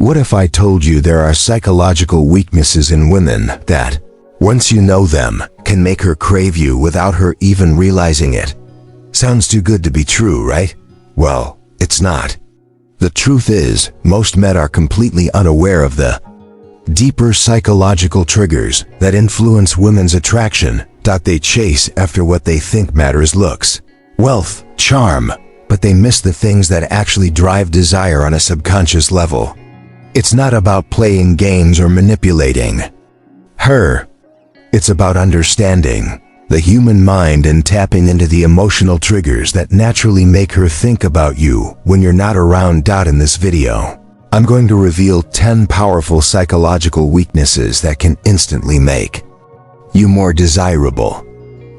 What if I told you there are psychological weaknesses in women that, once you know them, can make her crave you without her even realizing it? Sounds too good to be true, right? Well, it's not. The truth is, most men are completely unaware of the deeper psychological triggers that influence women's attraction. They chase after what they think matters: looks, wealth, charm, but they miss the things that actually drive desire on a subconscious level. It's not about playing games or manipulating her. It's about understanding the human mind and tapping into the emotional triggers that naturally make her think about you when you're not around. In this video, I'm going to reveal 10 powerful psychological weaknesses that can instantly make you more desirable.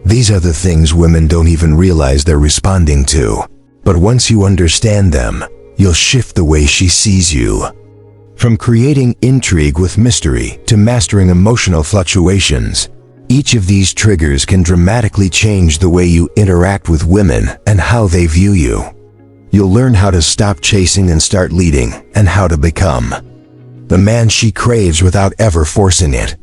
These are the things women don't even realize they're responding to, but once you understand them, you'll shift the way she sees you. From creating intrigue with mystery to mastering emotional fluctuations, each of these triggers can dramatically change the way you interact with women and how they view you. You'll learn how to stop chasing and start leading, and how to become the man she craves without ever forcing it.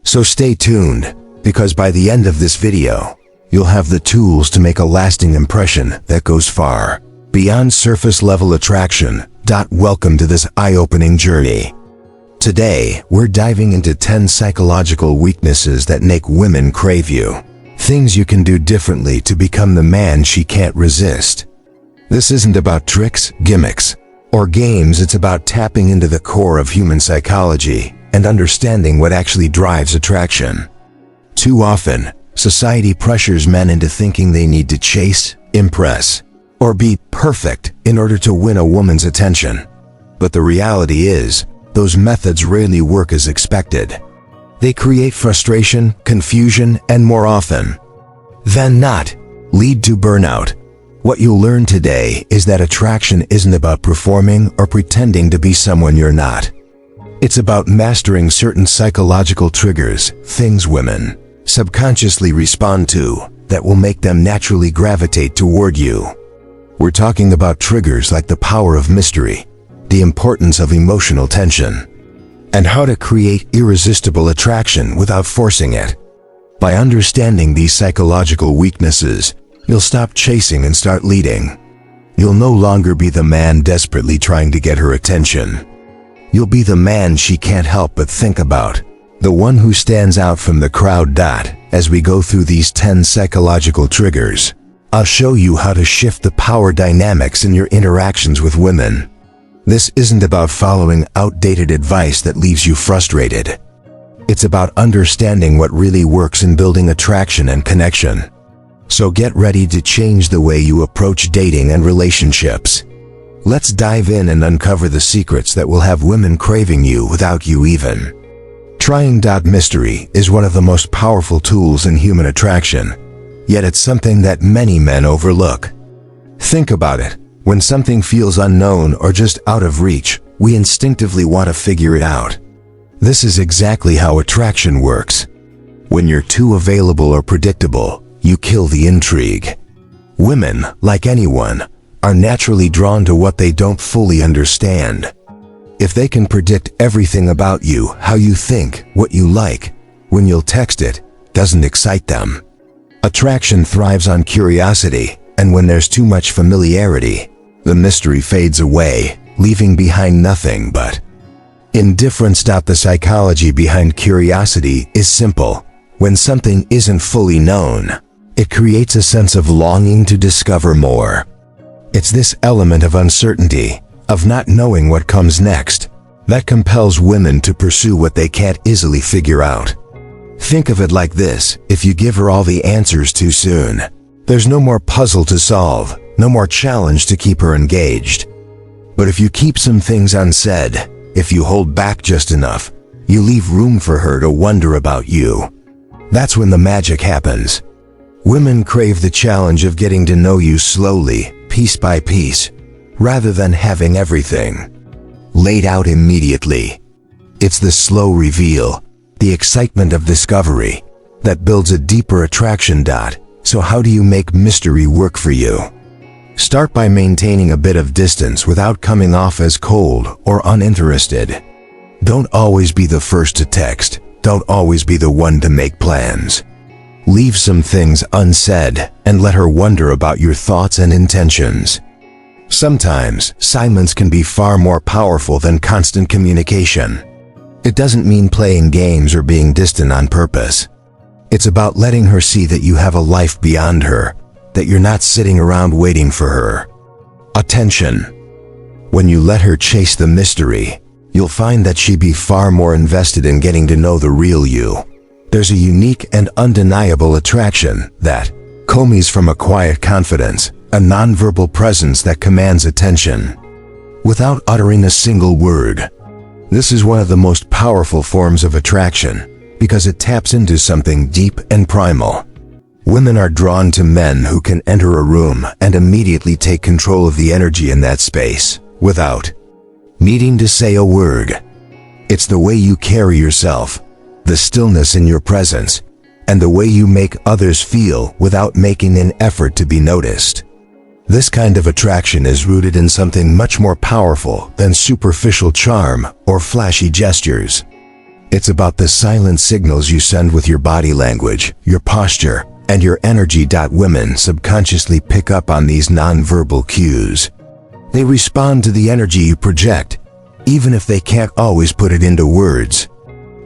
So stay tuned, because by the end of this video, you'll have the tools to make a lasting impression that goes far beyond surface-level attraction. Welcome to this eye-opening journey. Today, we're diving into 10 psychological weaknesses that make women crave you. Things you can do differently to become the man she can't resist. This isn't about tricks, gimmicks, or games. It's about tapping into the core of human psychology and understanding what actually drives attraction. Too often, society pressures men into thinking they need to chase, impress, or be perfect in order to win a woman's attention. But the reality is, those methods rarely work as expected. They create frustration, confusion, and more often than not, lead to burnout. What you'll learn today is that attraction isn't about performing or pretending to be someone you're not. It's about mastering certain psychological triggers, things women subconsciously respond to, that will make them naturally gravitate toward you. We're talking about triggers like the power of mystery, the importance of emotional tension, and how to create irresistible attraction without forcing it. By understanding these psychological weaknesses, you'll stop chasing and start leading. You'll no longer be the man desperately trying to get her attention. You'll be the man she can't help but think about, the one who stands out from the crowd. As we go through these 10 psychological triggers, I'll show you how to shift the power dynamics in your interactions with women. This isn't about following outdated advice that leaves you frustrated. It's about understanding what really works in building attraction and connection. So get ready to change the way you approach dating and relationships. Let's dive in and uncover the secrets that will have women craving you without you even trying. Mystery is one of the most powerful tools in human attraction, yet it's something that many men overlook. Think about it. When something feels unknown or just out of reach, we instinctively want to figure it out. This is exactly how attraction works. When you're too available or predictable, you kill the intrigue. Women, like anyone, are naturally drawn to what they don't fully understand. If they can predict everything about you, how you think, what you like, when you'll text, it doesn't excite them. Attraction thrives on curiosity, and when there's too much familiarity, the mystery fades away, leaving behind nothing but indifference. The psychology behind curiosity is simple. When something isn't fully known, it creates a sense of longing to discover more. It's this element of uncertainty, of not knowing what comes next, that compels women to pursue what they can't easily figure out. Think of it like this: if you give her all the answers too soon, there's no more puzzle to solve, no more challenge to keep her engaged. But if you keep some things unsaid, if you hold back just enough, you leave room for her to wonder about you. That's when the magic happens. Women crave the challenge of getting to know you slowly, piece by piece, rather than having everything laid out immediately. It's the slow reveal, the excitement of discovery, that builds a deeper attraction. So how do you make mystery work for you? Start by maintaining a bit of distance without coming off as cold or uninterested. Don't always be the first to text. Don't always be the one to make plans. Leave some things unsaid and let her wonder about your thoughts and intentions. Sometimes, silence can be far more powerful than constant communication. It doesn't mean playing games or being distant on purpose. It's about letting her see that you have a life beyond her, that you're not sitting around waiting for her. Attention. When you let her chase the mystery, you'll find that she'd be far more invested in getting to know the real you. There's a unique and undeniable attraction that comes from a quiet confidence, a nonverbal presence that commands attention without uttering a single word. This is one of the most powerful forms of attraction because it taps into something deep and primal. Women are drawn to men who can enter a room and immediately take control of the energy in that space without needing to say a word. It's the way you carry yourself, the stillness in your presence, and the way you make others feel without making an effort to be noticed. This kind of attraction is rooted in something much more powerful than superficial charm or flashy gestures. It's about the silent signals you send with your body language, your posture, and your energy. Women subconsciously pick up on these nonverbal cues. They respond to the energy you project, even if they can't always put it into words.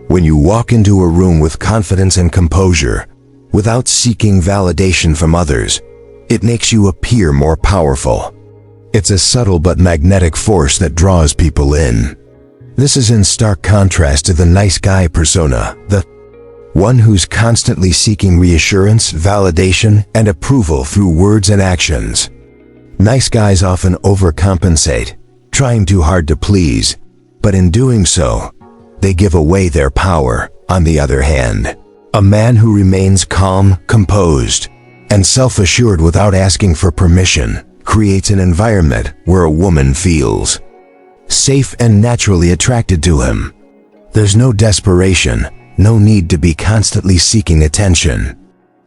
When you walk into a room with confidence and composure, without seeking validation from others, it makes you appear more powerful. It's a subtle but magnetic force that draws people in. This is in stark contrast to the nice guy persona, the one who's constantly seeking reassurance, validation, and approval through words and actions. Nice guys often overcompensate, trying too hard to please, but in doing so, they give away their power. On the other hand, a man who remains calm, composed, and self-assured without asking for permission creates an environment where a woman feels safe and naturally attracted to him. There's no desperation, no need to be constantly seeking attention.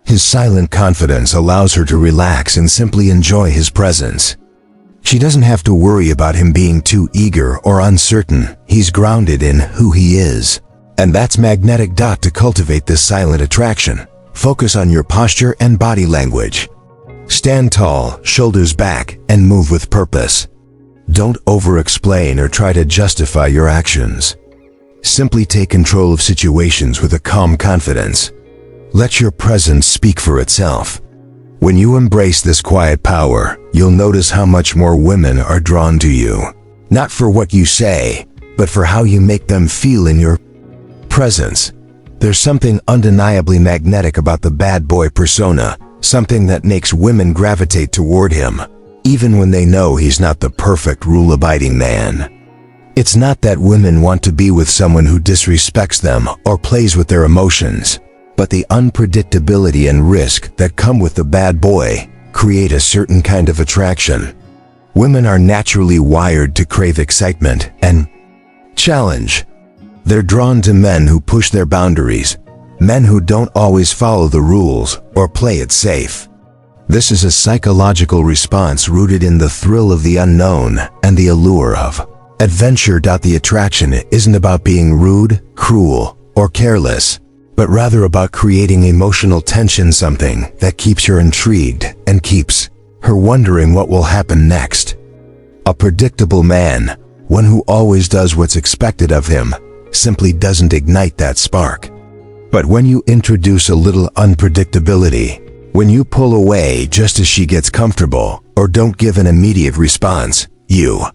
His silent confidence allows her to relax and simply enjoy his presence. She doesn't have to worry about him being too eager or uncertain. He's grounded in who he is. And that's magnetic. To cultivate this silent attraction, focus on your posture and body language. Stand tall, shoulders back, and move with purpose. Don't over-explain or try to justify your actions. Simply take control of situations with a calm confidence. Let your presence speak for itself. When you embrace this quiet power, you'll notice how much more women are drawn to you. Not for what you say, but for how you make them feel in your presence. There's something undeniably magnetic about the bad boy persona, something that makes women gravitate toward him, even when they know he's not the perfect rule-abiding man. It's not that women want to be with someone who disrespects them or plays with their emotions, but the unpredictability and risk that come with the bad boy create a certain kind of attraction. Women are naturally wired to crave excitement and challenge. They're drawn to men who push their boundaries, men who don't always follow the rules or play it safe. This is a psychological response rooted in the thrill of the unknown and the allure of adventure. The attraction isn't about being rude, cruel, or careless, but rather about creating emotional tension, something that keeps her intrigued and keeps her wondering what will happen next. A predictable man, one who always does what's expected of him, simply doesn't ignite that spark. But when you introduce a little unpredictability, when you pull away just as she gets comfortable or don't give an immediate response, you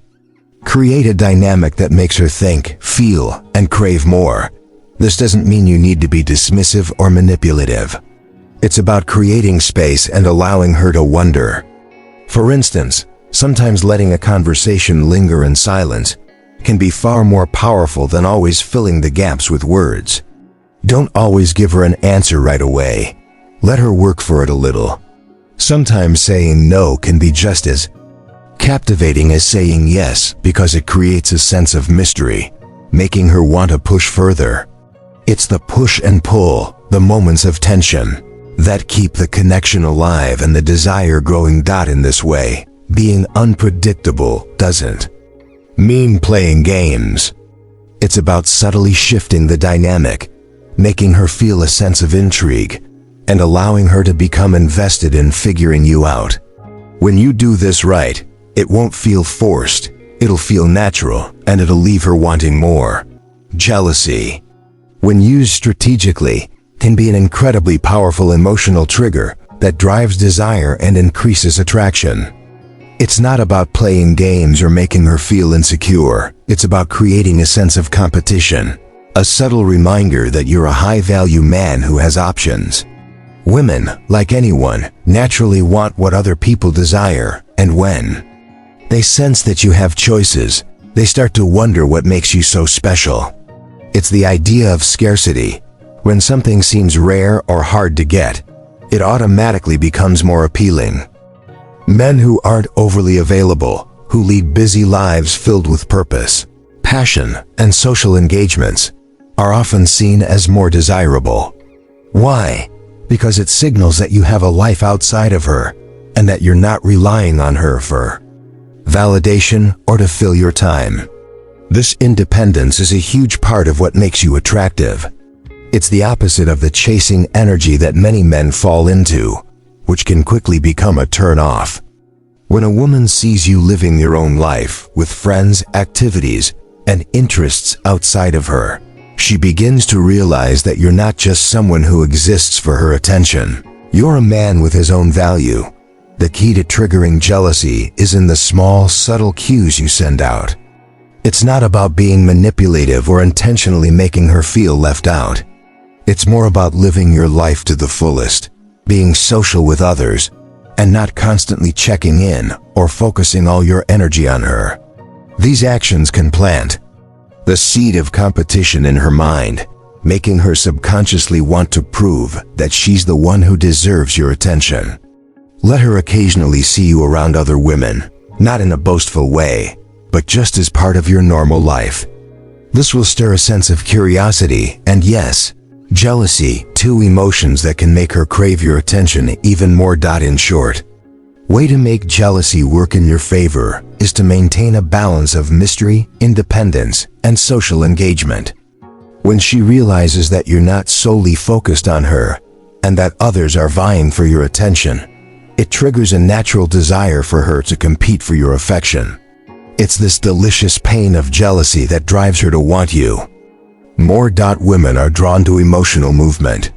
create a dynamic that makes her think, feel, and crave more. This doesn't mean you need to be dismissive or manipulative. It's about creating space and allowing her to wonder. For instance, sometimes letting a conversation linger in silence can be far more powerful than always filling the gaps with words. Don't always give her an answer right away. Let her work for it a little. Sometimes saying no can be just as captivating as saying yes because it creates a sense of mystery, making her want to push further. It's the push and pull, the moments of tension, that keep the connection alive and the desire growing. In this way, being unpredictable doesn't mean playing games. It's about subtly shifting the dynamic, making her feel a sense of intrigue, and allowing her to become invested in figuring you out. When you do this right, it won't feel forced, it'll feel natural, and it'll leave her wanting more. Jealousy, when used strategically, can be an incredibly powerful emotional trigger that drives desire and increases attraction. It's not about playing games or making her feel insecure. It's about creating a sense of competition, a subtle reminder that you're a high-value man who has options. Women, like anyone, naturally want what other people desire, and when they sense that you have choices, they start to wonder what makes you so special. It's the idea of scarcity. When something seems rare or hard to get, it automatically becomes more appealing. Men who aren't overly available, who lead busy lives filled with purpose, passion, and social engagements, are often seen as more desirable. Why? Because it signals that you have a life outside of her, and that you're not relying on her for validation or to fill your time. This independence is a huge part of what makes you attractive. It's the opposite of the chasing energy that many men fall into, which can quickly become a turn-off. When a woman sees you living your own life with friends, activities, and interests outside of her, she begins to realize that you're not just someone who exists for her attention. You're a man with his own value. The key to triggering jealousy is in the small, subtle cues you send out. It's not about being manipulative or intentionally making her feel left out. It's more about living your life to the fullest, being social with others, and not constantly checking in or focusing all your energy on her. These actions can plant the seed of competition in her mind, making her subconsciously want to prove that she's the one who deserves your attention. Let her occasionally see you around other women, not in a boastful way, but just as part of your normal life. This will stir a sense of curiosity and, yes, jealousy, two emotions that can make her crave your attention even more. In short, way to make jealousy work in your favor is to maintain a balance of mystery, independence, and social engagement. When she realizes that you're not solely focused on her and that others are vying for your attention, it triggers a natural desire for her to compete for your affection. It's this delicious pain of jealousy that drives her to want you more. Women are drawn to emotional movement.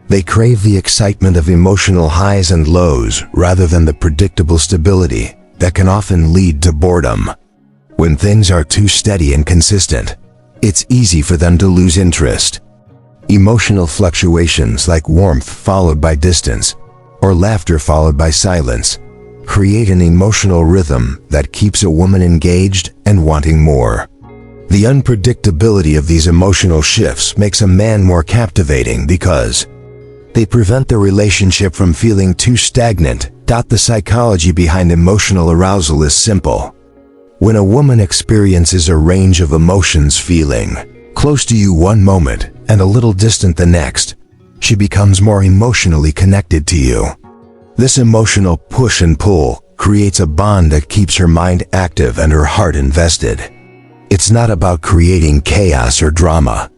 They crave the excitement of emotional highs and lows rather than the predictable stability that can often lead to boredom. When things are too steady and consistent, it's easy for them to lose interest. Emotional fluctuations like warmth followed by distance, or laughter followed by silence, create an emotional rhythm that keeps a woman engaged and wanting more. The unpredictability of these emotional shifts makes a man more captivating because they prevent the relationship from feeling too stagnant. The psychology behind emotional arousal is simple. When a woman experiences a range of emotions, feeling close to you one moment and a little distant the next, she becomes more emotionally connected to you. This emotional push and pull creates a bond that keeps her mind active and her heart invested. It's not about creating chaos or drama.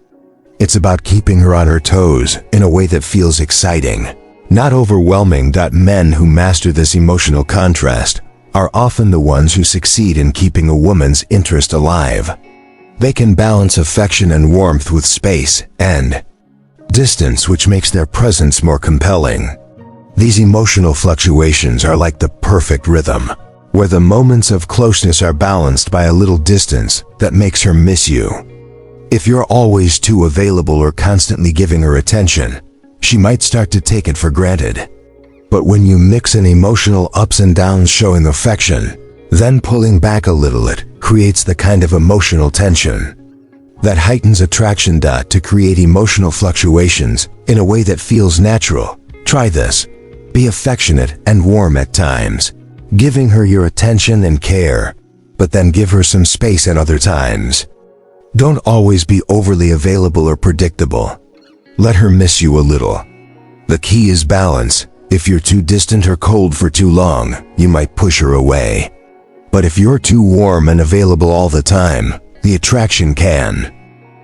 It's about keeping her on her toes in a way that feels exciting, not overwhelming. Men who master this emotional contrast are often the ones who succeed in keeping a woman's interest alive. They can balance affection and warmth with space and distance, which makes their presence more compelling. These emotional fluctuations are like the perfect rhythm, where the moments of closeness are balanced by a little distance that makes her miss you. If you're always too available or constantly giving her attention, she might start to take it for granted. But when you mix in emotional ups and downs, showing affection, then pulling back a little, it creates the kind of emotional tension that heightens attraction. To create emotional fluctuations in a way that feels natural, try this. Be affectionate and warm at times, giving her your attention and care, but then give her some space at other times. Don't always be overly available or predictable. Let her miss you a little. The key is balance, If you're too distant or cold for too long, you might push her away. But if you're too warm and available all the time, the attraction can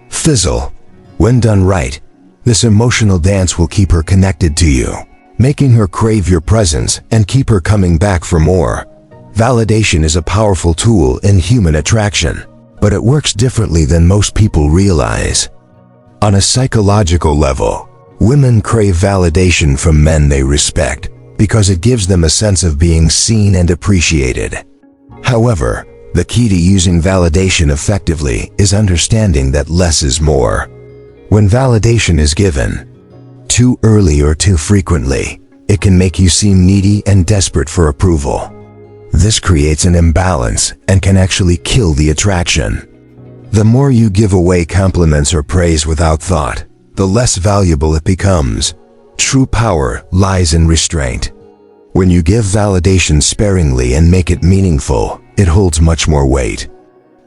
fizzle. When done right, this emotional dance will keep her connected to you, making her crave your presence and keep her coming back for more. Validation is a powerful tool in human attraction, but it works differently than most people realize. On a psychological level, women crave validation from men they respect because it gives them a sense of being seen and appreciated. However, the key to using validation effectively is understanding that less is more. When validation is given too early or too frequently, it can make you seem needy and desperate for approval. This creates an imbalance and can actually kill the attraction. The more you give away compliments or praise without thought, the less valuable it becomes. True power lies in restraint. When you give validation sparingly and make it meaningful, it holds much more weight.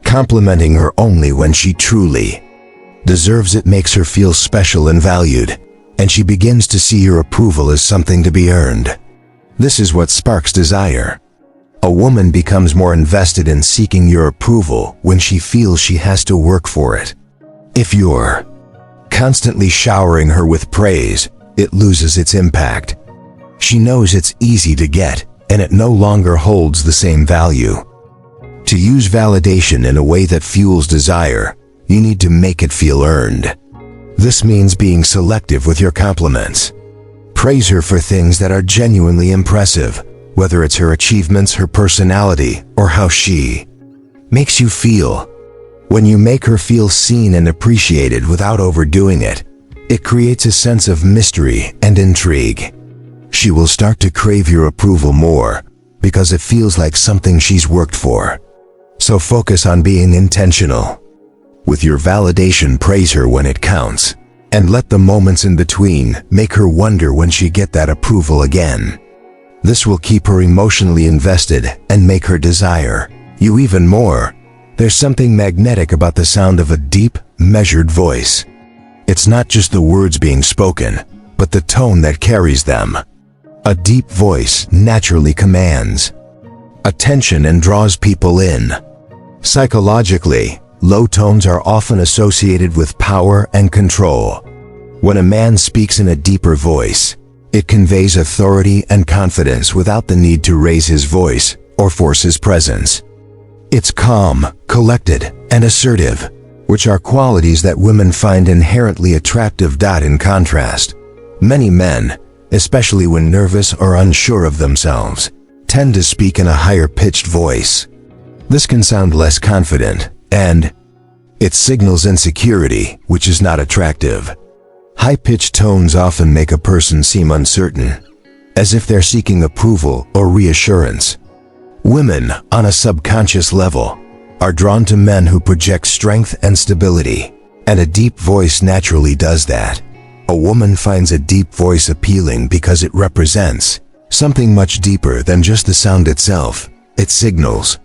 Complimenting her only when she truly deserves it makes her feel special and valued, and she begins to see your approval as something to be earned. This is what sparks desire. A woman becomes more invested in seeking your approval when she feels she has to work for it. If you're constantly showering her with praise, it loses its impact. She knows it's easy to get, and it no longer holds the same value. To use validation in a way that fuels desire, you need to make it feel earned. This means being selective with your compliments. Praise her for things that are genuinely impressive, whether it's her achievements, her personality, or how she makes you feel. When you make her feel seen and appreciated without overdoing it, it creates a sense of mystery and intrigue. She will start to crave your approval more because it feels like something she's worked for. So focus on being intentional. With your validation, praise her when it counts, and let the moments in between make her wonder when she get that approval again. This will keep her emotionally invested and make her desire you even more. There's something magnetic about the sound of a deep, measured voice. It's not just the words being spoken, but the tone that carries them. A deep voice naturally commands attention and draws people in. Psychologically, low tones are often associated with power and control. When a man speaks in a deeper voice, it conveys authority and confidence without the need to raise his voice or force his presence. It's calm, collected, and assertive, which are qualities that women find inherently attractive. In contrast, many men, especially when nervous or unsure of themselves, tend to speak in a higher-pitched voice. This can sound less confident, and it signals insecurity, which is not attractive. High-pitched tones often make a person seem uncertain, as if they're seeking approval or reassurance. Women, on a subconscious level, are drawn to men who project strength and stability, and a deep voice naturally does that. A woman finds a deep voice appealing because it represents something much deeper than just the sound itself. It signals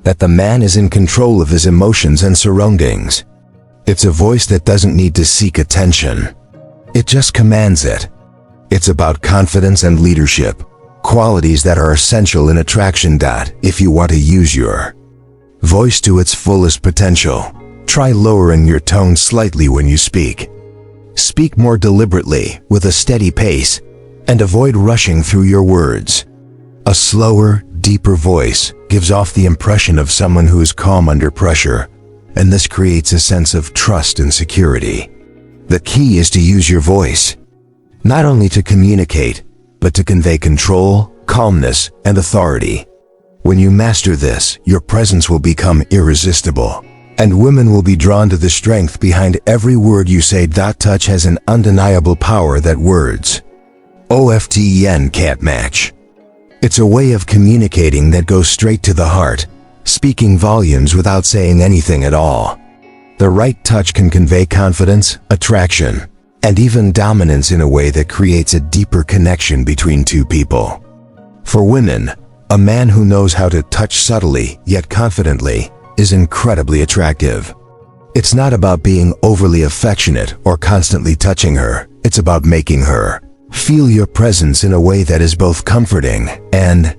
that the man is in control of his emotions and surroundings. It's a voice that doesn't need to seek attention. It just commands it. It's about confidence and leadership, qualities that are essential in attraction. If you want to use your voice to its fullest potential, try lowering your tone slightly when you speak. Speak more deliberately, with a steady pace, and avoid rushing through your words. A slower, deeper voice gives off the impression of someone who is calm under pressure, and this creates a sense of trust and security. The key is to use your voice, not only to communicate, but to convey control, calmness, and authority. When you master this, your presence will become irresistible, and women will be drawn to the strength behind every word you say. Touch has an undeniable power that words often can't match. It's a way of communicating that goes straight to the heart, speaking volumes without saying anything at all. The right touch can convey confidence, attraction, and even dominance in a way that creates a deeper connection between two people. For women, a man who knows how to touch subtly yet confidently is incredibly attractive. It's not about being overly affectionate or constantly touching her. It's about making her feel your presence in a way that is both comforting and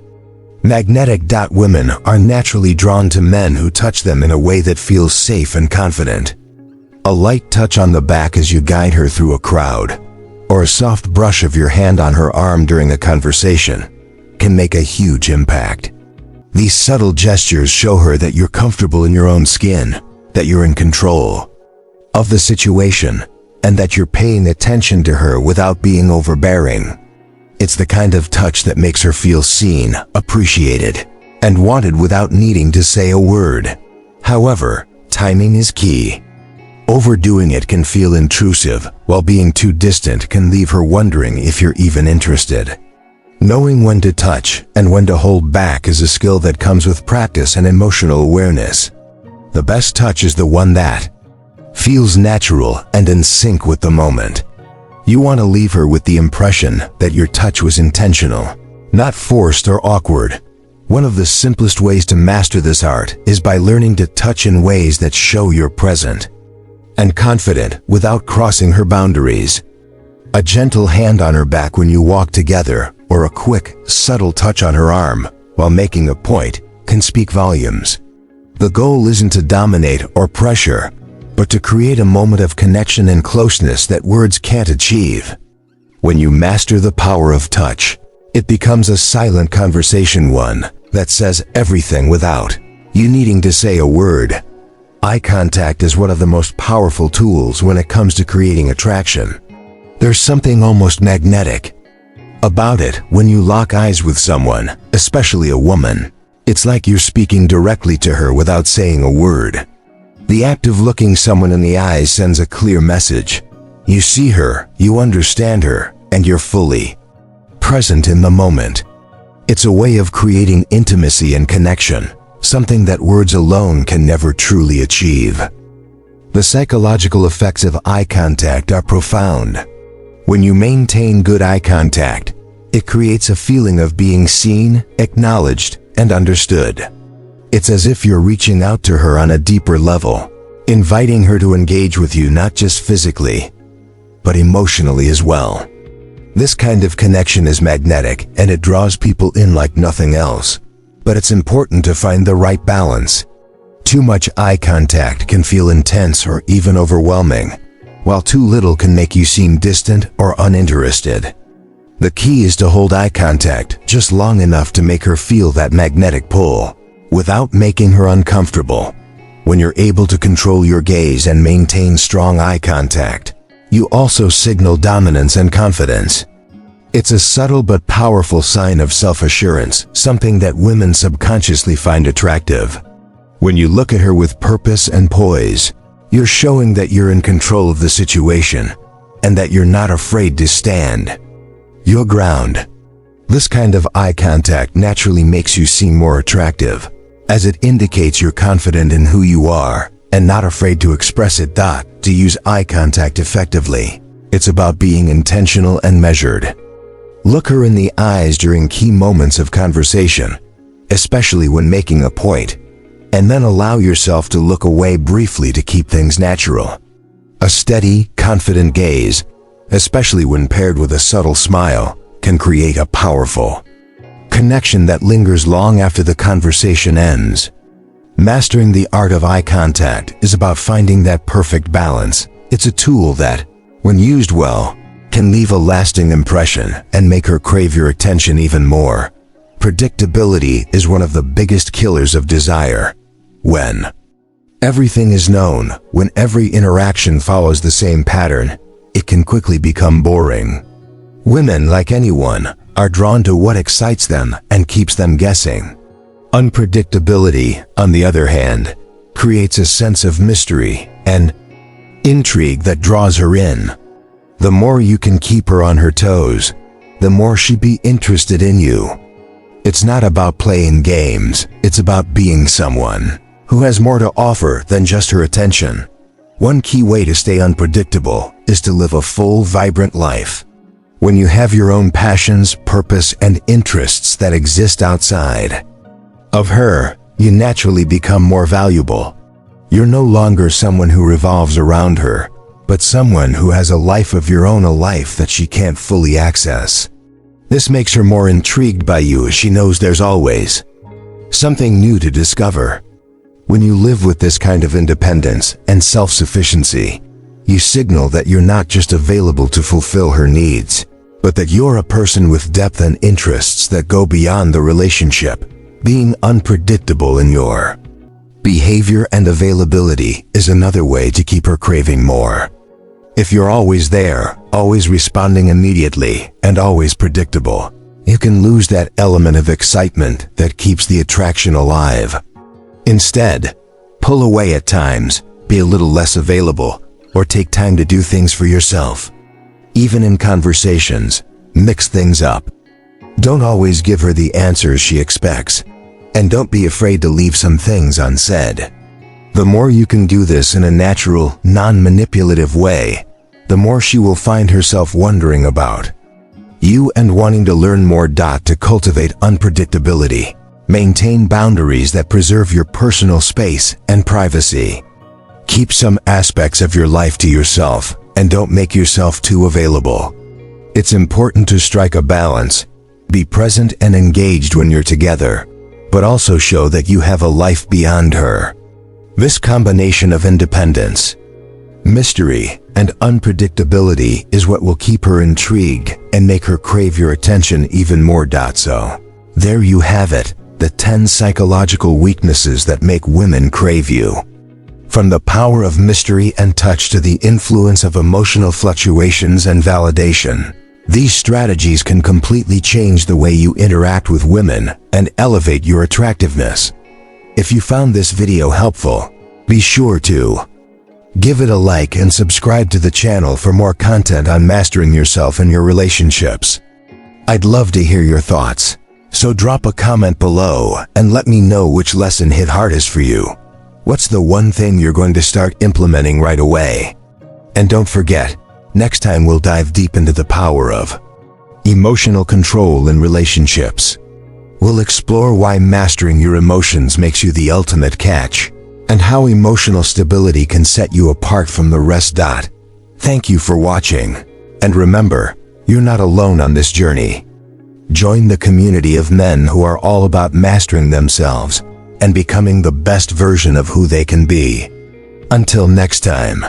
magnetic. Women are naturally drawn to men who touch them in a way that feels safe and confident. A light touch on the back as you guide her through a crowd, or a soft brush of your hand on her arm during a conversation, can make a huge impact. These subtle gestures show her that you're comfortable in your own skin, that you're in control of the situation, and that you're paying attention to her without being overbearing. It's the kind of touch that makes her feel seen, appreciated, and wanted without needing to say a word. However, timing is key. Overdoing it can feel intrusive, while being too distant can leave her wondering if you're even interested. Knowing when to touch and when to hold back is a skill that comes with practice and emotional awareness. The best touch is the one that feels natural and in sync with the moment. You want to leave her with the impression that your touch was intentional, not forced or awkward. One of the simplest ways to master this art is by learning to touch in ways that show you're present and confident without crossing her boundaries. A gentle hand on her back when you walk together, or a quick, subtle touch on her arm while making a point, can speak volumes. The goal isn't to dominate or pressure, but to create a moment of connection and closeness that words can't achieve. When you master the power of touch, it becomes a silent conversation, one that says everything without you needing to say a word. Eye contact is one of the most powerful tools when it comes to creating attraction. There's something almost magnetic about it when you lock eyes with someone, especially a woman. It's like you're speaking directly to her without saying a word. The act of looking someone in the eyes sends a clear message. You see her, you understand her, and you're fully present in the moment. It's a way of creating intimacy and connection, something that words alone can never truly achieve. The psychological effects of eye contact are profound. When you maintain good eye contact, it creates a feeling of being seen, acknowledged, and understood. It's as if you're reaching out to her on a deeper level, inviting her to engage with you not just physically, but emotionally as well. This kind of connection is magnetic and it draws people in like nothing else. But it's important to find the right balance. Too much eye contact can feel intense or even overwhelming, while too little can make you seem distant or uninterested. The key is to hold eye contact just long enough to make her feel that magnetic pull, without making her uncomfortable. When you're able to control your gaze and maintain strong eye contact, you also signal dominance and confidence. It's a subtle but powerful sign of self-assurance, something that women subconsciously find attractive. When you look at her with purpose and poise, you're showing that you're in control of the situation and that you're not afraid to stand your ground. This kind of eye contact naturally makes you seem more attractive, as it indicates you're confident in who you are and not afraid to express it. To use eye contact effectively, it's about being intentional and measured. Look her in the eyes during key moments of conversation, especially when making a point, and then allow yourself to look away briefly to keep things natural. A steady, confident gaze, especially when paired with a subtle smile, can create a powerful connection that lingers long after the conversation ends. Mastering the art of eye contact is about finding that perfect balance. It's a tool that, when used well, can leave a lasting impression and make her crave your attention even more. Predictability is one of the biggest killers of desire. When everything is known, when every interaction follows the same pattern, it can quickly become boring. Women, like anyone, are drawn to what excites them and keeps them guessing. Unpredictability, on the other hand, creates a sense of mystery and intrigue that draws her in. The more you can keep her on her toes, the more she'll be interested in you. It's not about playing games, it's about being someone who has more to offer than just her attention. One key way to stay unpredictable is to live a full, vibrant life. When you have your own passions, purpose, and interests that exist outside of her, you naturally become more valuable. You're no longer someone who revolves around her. but someone who has a life of your own, a life that she can't fully access. This makes her more intrigued by you as she knows there's always something new to discover. When you live with this kind of independence and self-sufficiency, you signal that you're not just available to fulfill her needs, but that you're a person with depth and interests that go beyond the relationship. Being unpredictable in your behavior and availability is another way to keep her craving more. If you're always there, always responding immediately, and always predictable, you can lose that element of excitement that keeps the attraction alive. Instead, pull away at times, be a little less available, or take time to do things for yourself. Even in conversations, mix things up. Don't always give her the answers she expects, and don't be afraid to leave some things unsaid. The more you can do this in a natural, non-manipulative way, the more she will find herself wondering about you and wanting to learn more. To cultivate unpredictability, maintain boundaries that preserve your personal space and privacy. Keep some aspects of your life to yourself, and don't make yourself too available. It's important to strike a balance. Be present and engaged when you're together, but also show that you have a life beyond her. This combination of independence, mystery, and unpredictability is what will keep her intrigued and make her crave your attention even more. So, there you have it, the 10 psychological weaknesses that make women crave you. From the power of mystery and touch to the influence of emotional fluctuations and validation, these strategies can completely change the way you interact with women and elevate your attractiveness. If you found this video helpful, be sure to give it a like and subscribe to the channel for more content on mastering yourself and your relationships. I'd love to hear your thoughts, so drop a comment below and let me know which lesson hit hardest for you. What's the one thing you're going to start implementing right away? And don't forget, next time we'll dive deep into the power of emotional control in relationships. We'll explore why mastering your emotions makes you the ultimate catch, and how emotional stability can set you apart from the rest. Thank you for watching, and remember, you're not alone on this journey. Join the community of men who are all about mastering themselves and becoming the best version of who they can be. Until next time.